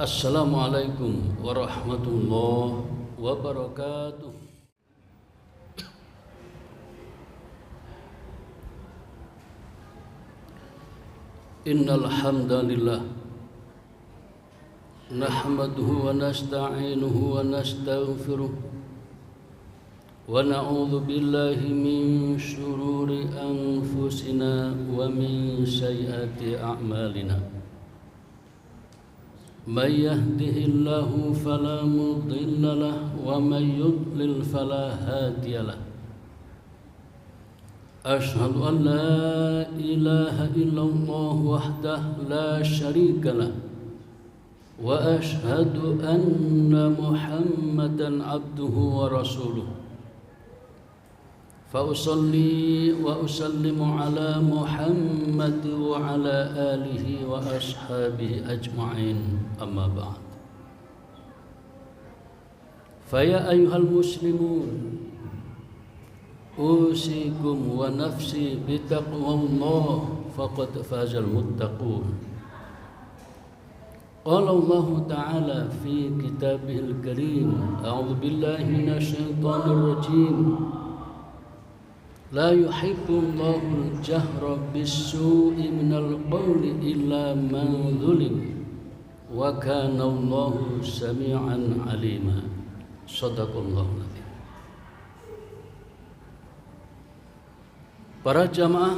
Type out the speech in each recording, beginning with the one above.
Assalamualaikum warahmatullahi wabarakatuh. Innal hamdalillah nahmaduhu wa nasta'inuhu wa nastaghfiruh wa na'udzu billahi min shururi anfusina wa min sayyiati a'malina. من يهده الله فلا مضل له ومن يضلل فلا هادي له. أشهد أن لا إله إلا الله وحده لا شريك له وأشهد أن محمدا عبده ورسوله. فأصلي وأسلم على محمد وعلى آله وأصحابه أجمعين. أما بعد، فيا أيها المسلمون أوصيكم ونفسي بتقوى الله فقد فاز المتقون. قال الله تعالى في كتابه الكريم: أعوذ بالله من الشيطان الرجيم. لا يحب الله الجهر بالسوء من القول إلا من ظلم وكان الله سميعا عليما. صدق الله العظيم. Para jamaah,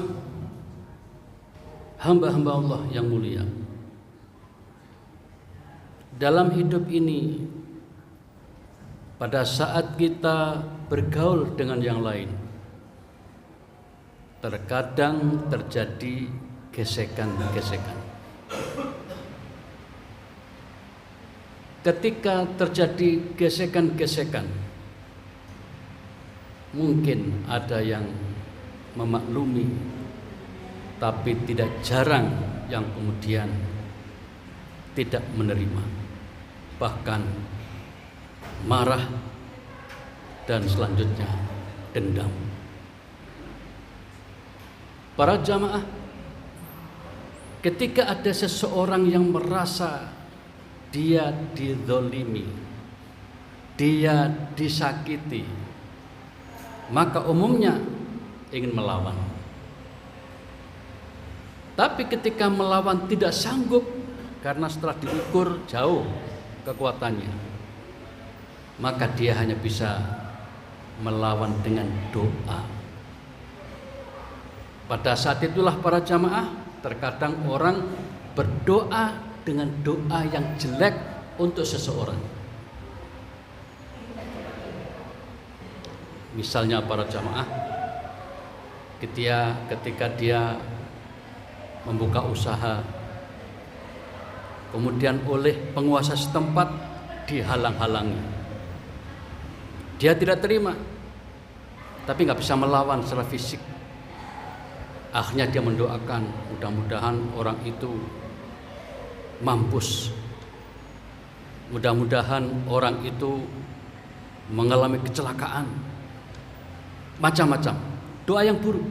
hamba-hamba Allah yang mulia, dalam hidup ini, pada saat kita bergaul dengan yang lain, terkadang terjadi gesekan-gesekan. Ketika terjadi gesekan-gesekan, mungkin ada yang memaklumi, tapi tidak jarang yang kemudian tidak menerima, bahkan marah dan selanjutnya dendam. Para jamaah, ketika ada seseorang yang merasa dia dizolimi, dia disakiti, maka umumnya ingin melawan. Tapi ketika melawan tidak sanggup karena setelah diukur jauh kekuatannya, maka dia hanya bisa melawan dengan doa. Pada saat itulah para jamaah, terkadang orang berdoa dengan doa yang jelek untuk seseorang. Misalnya para jamaah, ketika dia membuka usaha, kemudian oleh penguasa setempat dihalang-halangi. Dia tidak terima, tapi nggak bisa melawan secara fisik. Akhirnya dia mendoakan, mudah-mudahan orang itu mampus, mudah-mudahan orang itu mengalami kecelakaan, macam-macam doa yang buruk.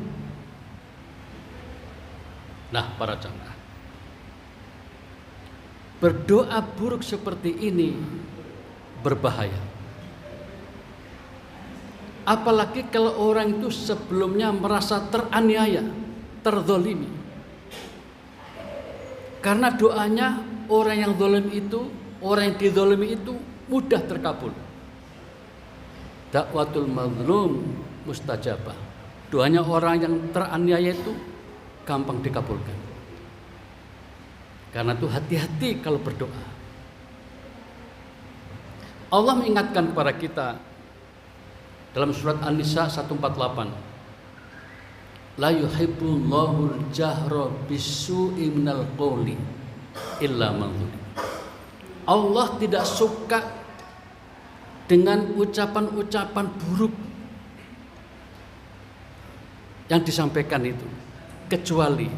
Nah, para jamaah, berdoa buruk seperti ini berbahaya. Apalagi kalau orang itu sebelumnya merasa teraniaya, terzolimi. Karena doanya orang yang zalim itu, orang yang dizalimi itu mudah terkabul. Dakwatul mazlum mustajabah. Doanya orang yang teraniaya itu gampang dikabulkan. Karena itu hati-hati kalau berdoa. Allah mengingatkan kepada kita dalam surat An-Nisa 148. La yuhibbullahu al-jahra bis-su'i minal qawli illa man zulim. Allah tidak suka dengan ucapan-ucapan buruk yang disampaikan itu, kecuali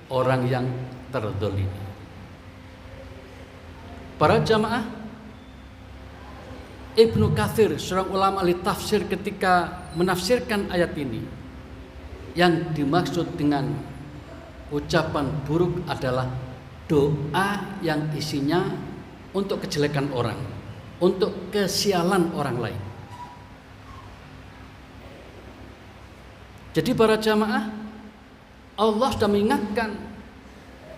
orang yang terzalimi. Para jamaah, Ibnu Katsir, seorang ulama ahli tafsir, ketika menafsirkan ayat ini, yang dimaksud dengan ucapan buruk adalah doa yang isinya untuk kejelekan orang, untuk kesialan orang lain. Jadi para jamaah, Allah sudah mengingatkan,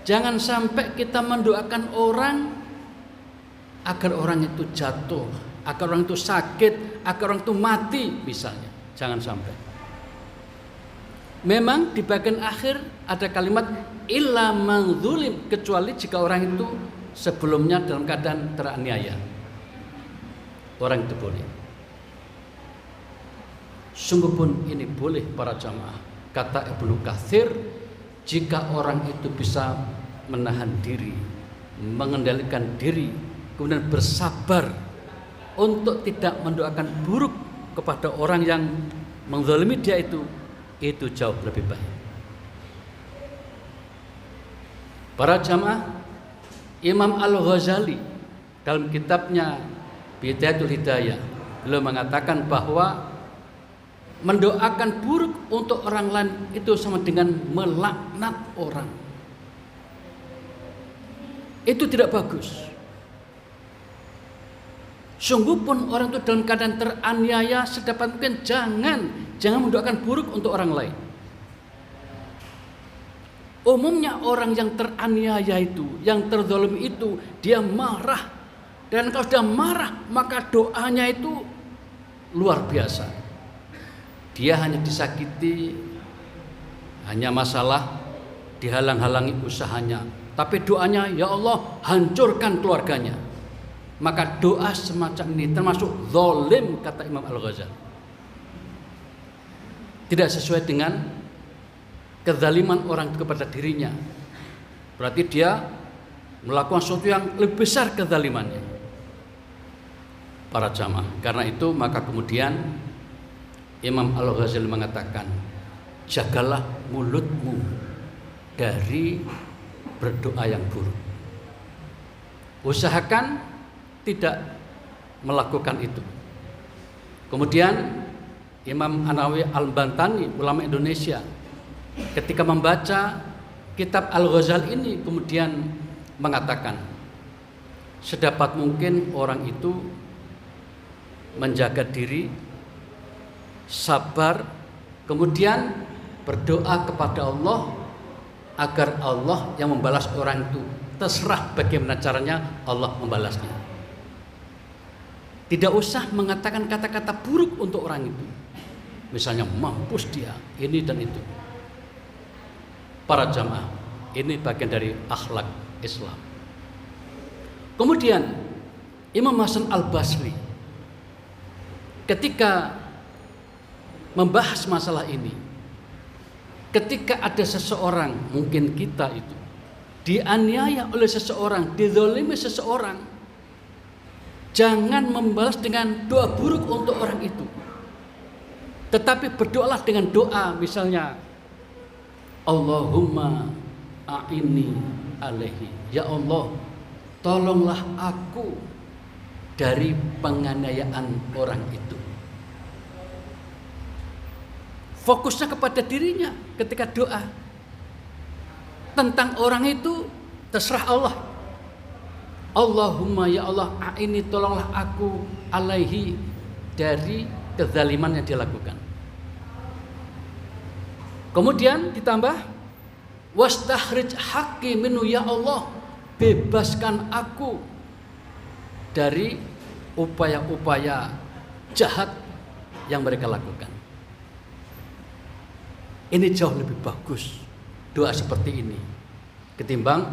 jangan sampai kita mendoakan orang agar orang itu jatuh, agar orang itu sakit, agar orang itu mati misalnya. Jangan sampai. Memang di bagian akhir ada kalimat illa man zulim, kecuali jika orang itu sebelumnya dalam keadaan teraniaya. Orang itu boleh. Sungguh pun ini boleh para jamaah. Kata Ibnu Katsir, jika orang itu bisa menahan diri, mengendalikan diri, kemudian bersabar untuk tidak mendoakan buruk kepada orang yang menzalimi dia, itu jauh lebih baik. Para jamaah, Imam Al-Ghazali dalam kitabnya Bidayatul Hidayah, beliau mengatakan bahwa mendoakan buruk untuk orang lain itu sama dengan melaknat orang. Itu tidak bagus. Sungguh pun orang itu dalam keadaan teraniaya, sedapat mungkin jangan mendoakan buruk untuk orang lain. Umumnya orang yang teraniaya itu, yang terzalim itu, dia marah. Dan kalau sudah marah, maka doanya itu luar biasa. Dia hanya disakiti, hanya masalah, dihalang-halangi usahanya, tapi doanya, ya Allah hancurkan keluarganya. Maka doa semacam ini termasuk zalim, kata Imam Al-Ghazali. Tidak sesuai dengan kezaliman orang kepada dirinya. Berarti dia melakukan sesuatu yang lebih besar kezalimannya. Para jamaah, karena itu maka kemudian Imam Al-Ghazali mengatakan, jagalah mulutmu dari berdoa yang buruk. Usahakan tidak melakukan itu. Kemudian Imam An-Nawawi Al-Bantani, ulama Indonesia, ketika membaca kitab Al-Ghazali ini kemudian mengatakan, sedapat mungkin orang itu menjaga diri, sabar, kemudian berdoa kepada Allah agar Allah yang membalas orang itu. Terserah bagaimana caranya Allah membalasnya. Tidak usah mengatakan kata-kata buruk untuk orang itu. Misalnya mampus dia, ini dan itu. Para jamaah, ini bagian dari akhlak Islam. Kemudian Imam Hasan Al-Basri ketika membahas masalah ini, ketika ada seseorang, mungkin kita itu dianiaya oleh seseorang, dizalimi seseorang, jangan membalas dengan doa buruk untuk orang itu, tetapi berdoalah dengan doa, misalnya Allahumma a'inni alaihi, ya Allah tolonglah aku dari penganiayaan orang itu. Fokusnya kepada dirinya ketika doa. Tentang orang itu terserah Allah. Allahumma ya Allah a'inni, tolonglah aku alaihi, dari kezaliman yang dia lakukan. Kemudian ditambah wastakhrij haqqi minhu, ya Allah bebaskan aku dari upaya-upaya jahat yang mereka lakukan. Ini jauh lebih bagus doa seperti ini ketimbang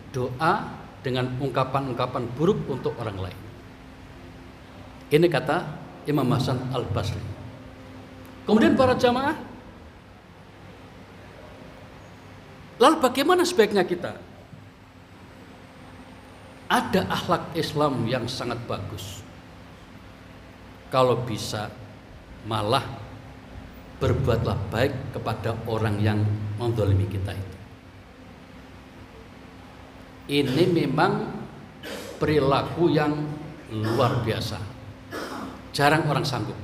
doa dengan ungkapan-ungkapan buruk untuk orang lain. Ini kata Imam Hasan Al-Basri. Kemudian para jamaah, lalu bagaimana sebaiknya kita? Ada akhlak Islam yang sangat bagus. Kalau bisa malah berbuatlah baik kepada orang yang menzalimi kita itu. Ini memang perilaku yang luar biasa. Jarang orang sanggup.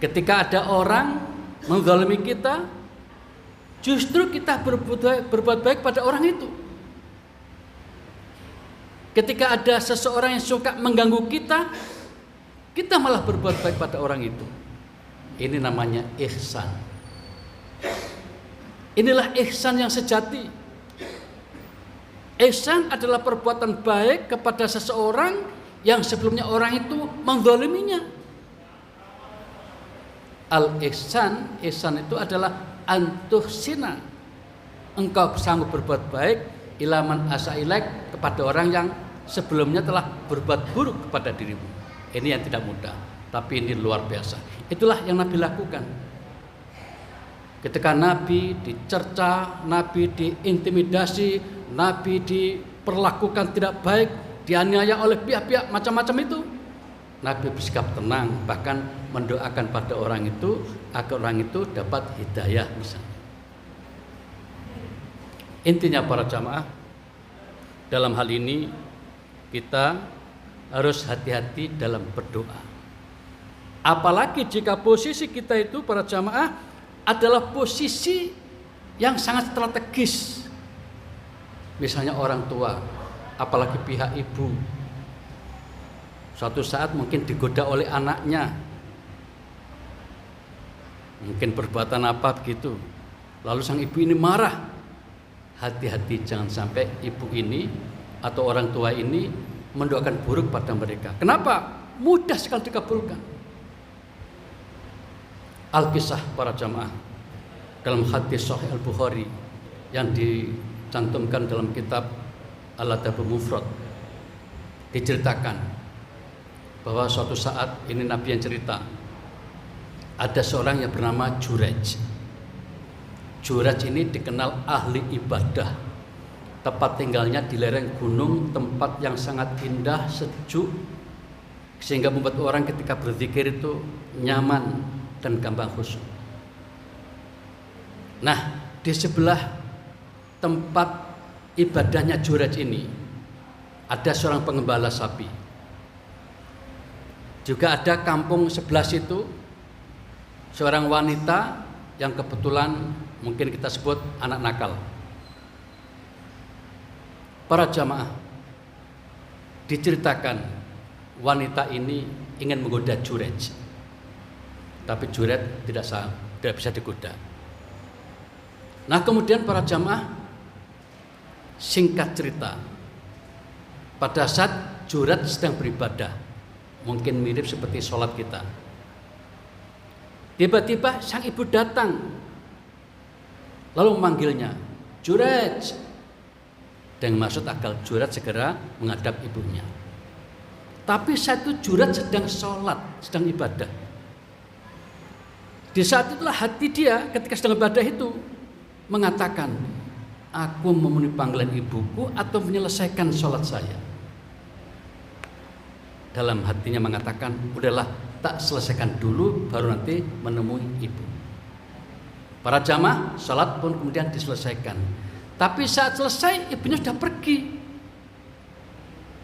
Ketika ada orang menzalimi kita, justru kita berbuat baik pada orang itu. Ketika ada seseorang yang suka mengganggu kita, kita malah berbuat baik pada orang itu. Ini namanya ihsan. Inilah ihsan yang sejati. Ihsan adalah perbuatan baik kepada seseorang yang sebelumnya orang itu menzaliminya. Al-ihsan, ihsan itu adalah antuhsina. Engkau sanggup berbuat baik ilaman asailaik kepada orang yang sebelumnya telah berbuat buruk kepada dirimu. Ini yang tidak mudah, tapi ini luar biasa. Itulah yang Nabi lakukan. Ketika Nabi dicerca, Nabi diintimidasi, Nabi diperlakukan tidak baik, dianiaya oleh pihak-pihak macam-macam itu, Nabi bersikap tenang, bahkan mendoakan pada orang itu agar orang itu dapat hidayah misalnya. Intinya para jamaah, dalam hal ini kita harus hati-hati dalam berdoa. Apalagi jika posisi kita itu para jamaah adalah posisi yang sangat strategis. Misalnya orang tua, apalagi pihak ibu, suatu saat mungkin digoda oleh anaknya, mungkin perbuatan apa begitu, lalu sang ibu ini marah. Hati-hati jangan sampai ibu ini atau orang tua ini mendoakan buruk pada mereka. Kenapa? Mudah sekali dikabulkan. Al-Kisah para jamaah dalam hadis Sahih Al-Bukhari yang dicantumkan dalam kitab Al-Adabul Mufrad, diceritakan bahwa suatu saat, ini Nabi yang cerita, ada seorang yang bernama Jurej. Jurej ini dikenal ahli ibadah. Tempat tinggalnya di lereng gunung, tempat yang sangat indah, sejuk, sehingga membuat orang ketika berzikir itu nyaman dan gampang khusyuk. Nah, di sebelah tempat ibadahnya Jurej ini ada seorang pengembala sapi. Juga ada kampung sebelah situ seorang wanita yang kebetulan mungkin kita sebut anak nakal. Para jamaah, diceritakan wanita ini ingin menggoda Jurej, tapi Jurej tidak bisa digoda. Nah kemudian para jamaah, singkat cerita, pada saat Jurej sedang beribadah, mungkin mirip seperti sholat kita, tiba-tiba sang ibu datang, lalu memanggilnya, Jurej, dengan maksud agar Jurej segera menghadap ibunya. Tapi saat itu Jurej sedang sholat, sedang ibadah. Di saat itulah hati dia ketika sedang ibadah itu mengatakan, aku memenuhi panggilan ibuku atau menyelesaikan sholat saya. Dalam hatinya mengatakan, udahlah, tak selesaikan dulu baru nanti menemui ibu. Para jamaah, sholat pun kemudian diselesaikan. Tapi saat selesai ibunya sudah pergi.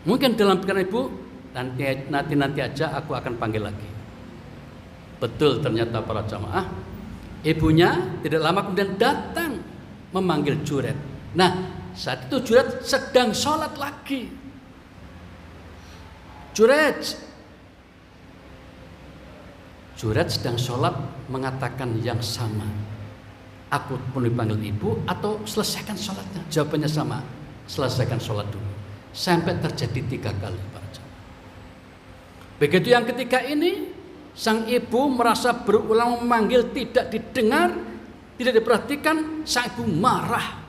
Mungkin dalam pikiran ibu, nanti aja aku akan panggil lagi. Betul ternyata para jamaah, ibunya tidak lama kemudian datang memanggil Jurej. Nah saat itu Jurej sedang sholat lagi. Jurej sedang sholat mengatakan yang sama. Aku penuhi panggil ibu atau selesaikan sholatnya? Jawabannya sama, selesaikan sholat dulu. Sampai terjadi 3 kali para jamaah. Begitu yang ketiga ini, sang ibu merasa berulang memanggil tidak didengar, tidak diperhatikan, sang ibu marah.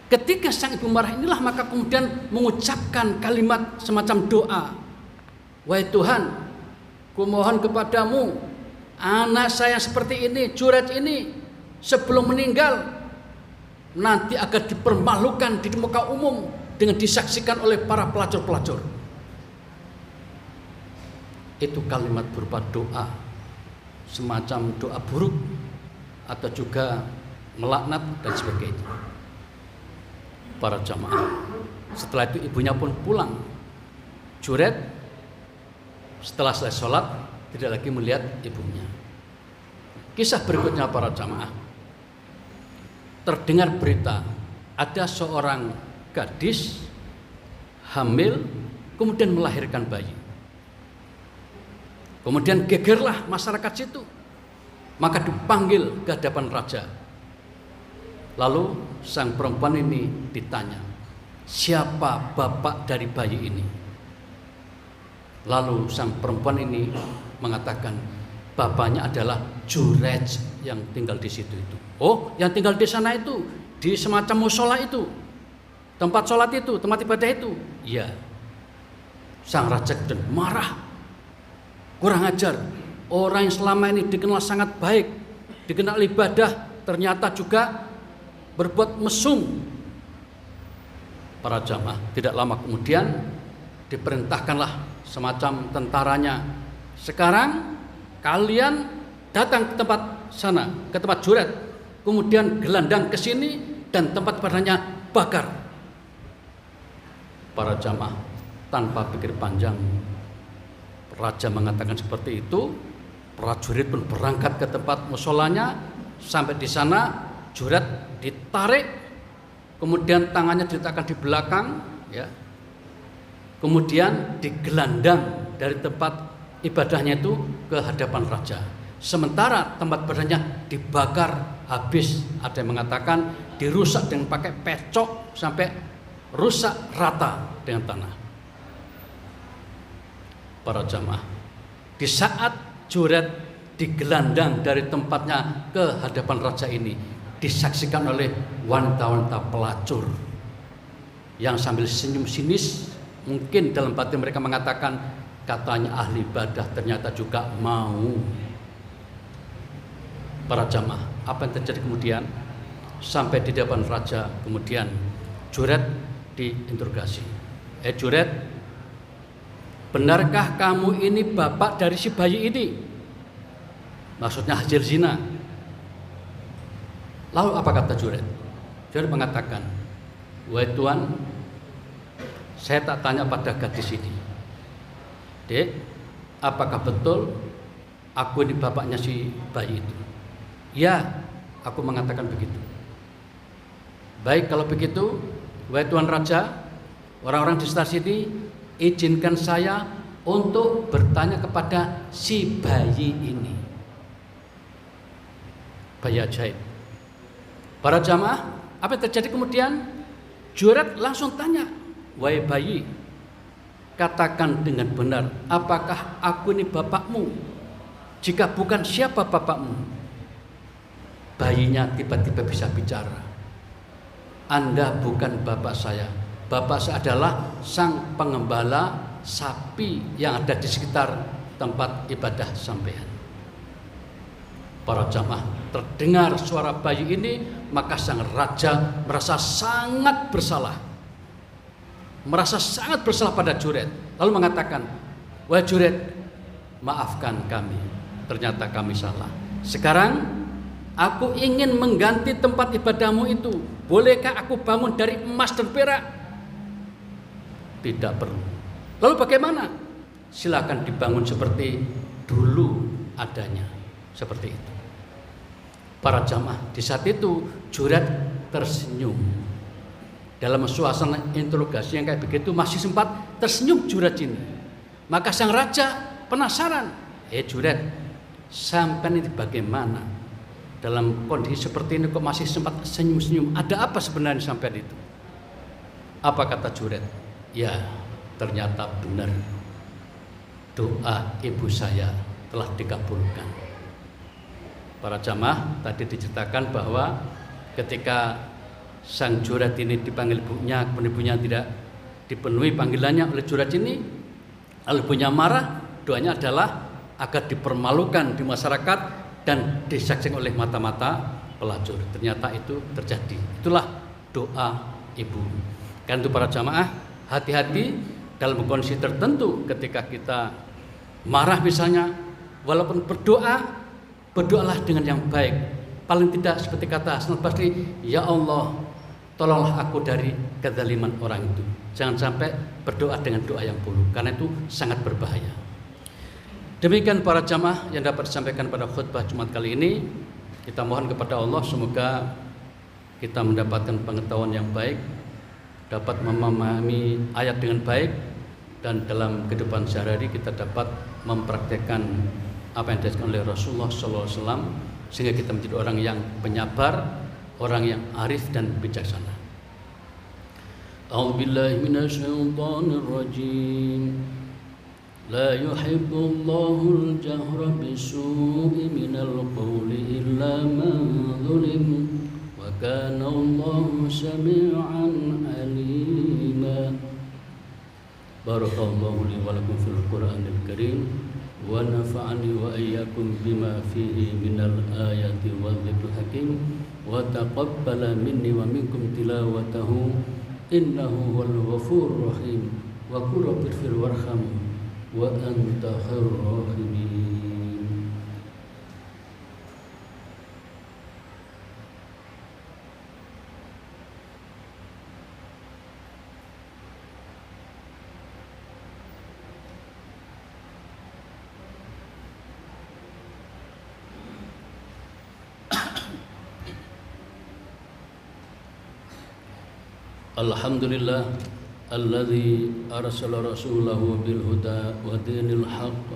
Ketika sang ibu marah inilah maka kemudian mengucapkan kalimat semacam doa. Wahai Tuhan, kumohon kepadamu, anak saya seperti ini, Jurej ini, sebelum meninggal nanti akan dipermalukan di muka umum dengan disaksikan oleh para pelacur-pelacur. Itu kalimat berupa doa, semacam doa buruk atau juga melaknat dan sebagainya. Para jamaah, setelah itu ibunya pun pulang. Jurej setelah selesai sholat tidak lagi melihat ibunya. Kisah berikutnya para jamaah, terdengar berita ada seorang gadis hamil, kemudian melahirkan bayi. Kemudian gegerlah masyarakat situ, maka dipanggil ke hadapan raja. Lalu sang perempuan ini ditanya, siapa bapak dari bayi ini? Lalu sang perempuan ini mengatakan, bapaknya adalah Jurej yang tinggal di situ itu. Oh, yang tinggal di sana itu, di semacam musola itu, tempat sholat itu, tempat ibadah itu. Iya. Sang raja dan marah, kurang ajar. Orang yang selama ini dikenal sangat baik, dikenal ibadah, ternyata juga berbuat mesum. Para jamaah, tidak lama kemudian diperintahkanlah semacam tentaranya, sekarang kalian datang ke tempat sana, ke tempat Juret, kemudian gelandang ke sini dan tempat ibadahnya bakar. Para jamaah tanpa pikir panjang, raja mengatakan seperti itu, prajurit pun berangkat ke tempat musolanya. Sampai di sana Juret ditarik, kemudian tangannya diletakkan di belakang, ya. Kemudian digelandang dari tempat ibadahnya itu ke hadapan raja. Sementara tempat ibadahnya dibakar habis. Ada yang mengatakan dirusak dengan pakai pecok sampai rusak rata dengan tanah. Para jamaah, di saat Juret digelandang dari tempatnya ke hadapan raja ini, disaksikan oleh wanita-wanita pelacur yang sambil senyum sinis, mungkin dalam batin mereka mengatakan, katanya ahli ibadah, ternyata juga mau. Para jamaah, apa yang terjadi kemudian? Sampai di depan raja, kemudian Juret diinterogasi. Juret, benarkah kamu ini bapak dari si bayi ini? Maksudnya hasil zina. Lalu apa kata Juret? Juret mengatakan, wahai Tuan, saya tak tanya pada gadis ini, Dek, apakah betul aku ini bapaknya si bayi itu? Ya, aku mengatakan begitu. Baik, kalau begitu, wahai Tuan Raja, orang-orang di sekitar sini, izinkan saya untuk bertanya kepada si bayi ini. Bayi ajaib. Para jamaah, apa yang terjadi kemudian? Juret langsung tanya, wahai bayi, katakan dengan benar, apakah aku ini bapakmu? Jika bukan, siapa bapakmu? Bayinya tiba-tiba bisa bicara. Anda bukan bapak saya. Bapak saya adalah sang pengembala sapi yang ada di sekitar tempat ibadah sampean. Para jamaah, terdengar suara bayi ini, maka sang raja merasa sangat bersalah. Merasa sangat bersalah pada Juret. Lalu mengatakan, wahai Juret, maafkan kami, ternyata kami salah. Sekarang aku ingin mengganti tempat ibadahmu itu. Bolehkah aku bangun dari emas dan perak? Tidak perlu. Lalu bagaimana? Silakan dibangun seperti dulu adanya. Seperti itu. Para jamaah, di saat itu Juret tersenyum. Dalam suasana interogasi yang kayak begitu masih sempat tersenyum Juret ini. Maka sang raja penasaran. Juret, sampai ini bagaimana? Dalam kondisi seperti ini kok masih sempat senyum-senyum? Ada apa sebenarnya sampai itu? Apa kata Juret? Ya, ternyata benar. Doa ibu saya telah dikabulkan. Para jamaah, tadi diceritakan bahwa ketika sang Juret ini dipanggil ibunya, kemudian ibunya tidak dipenuhi panggilannya oleh Juret ini, lalu ibunya marah. Doanya adalah agar dipermalukan di masyarakat dan disaksikan oleh mata-mata pelacur. Ternyata itu terjadi. Itulah doa ibu. Karena itu para jamaah, hati-hati dalam kondisi tertentu. Ketika kita marah misalnya, walaupun berdoa, berdoalah dengan yang baik. Paling tidak seperti kata Hasan al-Basri, ya Allah, tolonglah aku dari kezaliman orang itu. Jangan sampai berdoa dengan doa yang buruk, karena itu sangat berbahaya. Demikian para jamaah yang dapat disampaikan pada khutbah Jumat kali ini. Kita mohon kepada Allah semoga kita mendapatkan pengetahuan yang baik, dapat memahami ayat dengan baik, dan dalam kehidupan sehari-hari kita dapat mempraktekkan apa yang diajarkan oleh Rasulullah SAW, sehingga kita menjadi orang yang penyabar, orang yang arif dan bijaksana. A'udzubillahi minasyaitonir rajim. La yuhibbullahu al-jahra bisu'i minal qawli illa man zulim wa kana Allahu sami'an alima. Barakallahu li wa lakum fil Qur'anil Karim wa nafa'ani wa iyyakum bima fihi minal ayati wal dzikril hakim wa taqabbala minni wa minkum tilawatahu innahu huwal ghafurur rahim wa qul rabbighfir warham wa anta khairur rahimin. Alhamdulillah alladzi arsala rasulahu bil huda wa dinil haqq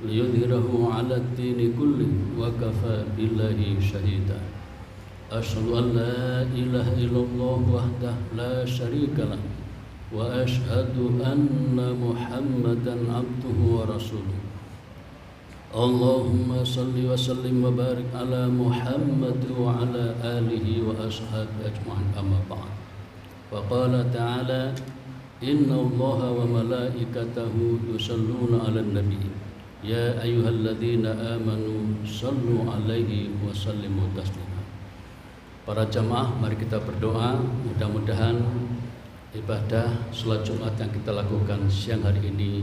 liyudhhirahu 'ala ad-dini kullihi wa kafa billahi shahida. Asyhadu an la ilaha illallah wahdahu la syarika lah wa asyhadu anna Muhammadan 'abduhu wa rasuluh. Allahumma salli wa sallim wa barik ala Muhammad wa ala alihi wa ashabihi ajma'in, amma ba'd. Wa qala ta'ala inna allaha wa malaikatahu yusalluna 'alan nabi ya ayyuhalladzina amanu sallu 'alaihi wa sallimu taslima. Para jamaah, mari kita berdoa, mudah-mudahan ibadah salat Jumat yang kita lakukan siang hari ini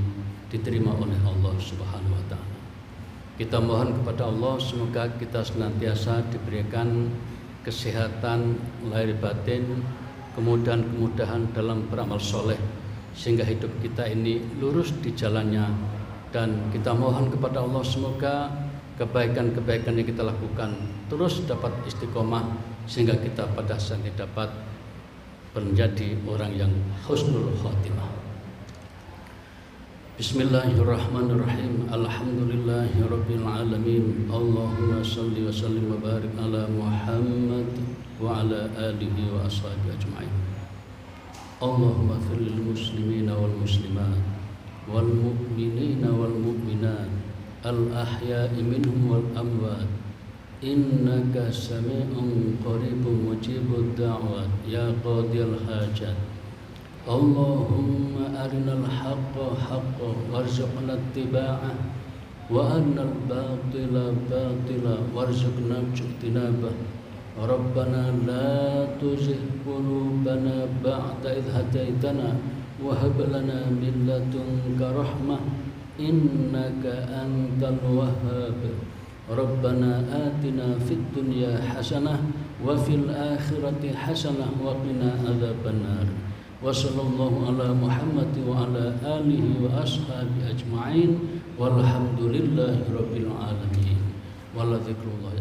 diterima oleh Allah Subhanahu wa taala. Kita mohon kepada Allah semoga kita senantiasa diberikan kesehatan lahir batin, kemudahan-kemudahan dalam beramal soleh, sehingga hidup kita ini lurus di jalannya. Dan kita mohon kepada Allah semoga kebaikan-kebaikan yang kita lakukan terus dapat istiqomah, sehingga kita pada saatnya dapat menjadi orang yang husnul khotimah. Bismillahirrahmanirrahim. Alhamdulillahirabbil alamin. Allahumma shalli wa sallim wa barik ala Muhammad wa ala alihi wa ashabihi ajma'in. Allahumma ighfir lil muslimina wal muslimat wal mu'minina wal mu'minat al ahya'i minhum wal amwat innaka sami'un qaribun mujibud da'wat ya qadiyal hajat. Allahumma arinal haqqa haqqan warzuqna ittiba'ah wa arinal batila batila warzuqna ijtinabah. Rabbana la tuzigh qulubana ba'da idh hadaitana wa hab lana min ladunka rahmah innaka antal wahhab. Rabbana atina fid dunya hasanah wa fil akhirati hasanah wa qina adzabannar. Wa sallallahu ala Muhammad wa ala alihi wa ashabihi ajma'in walhamdulillahi rabbil alamin. Wa la dzikrullah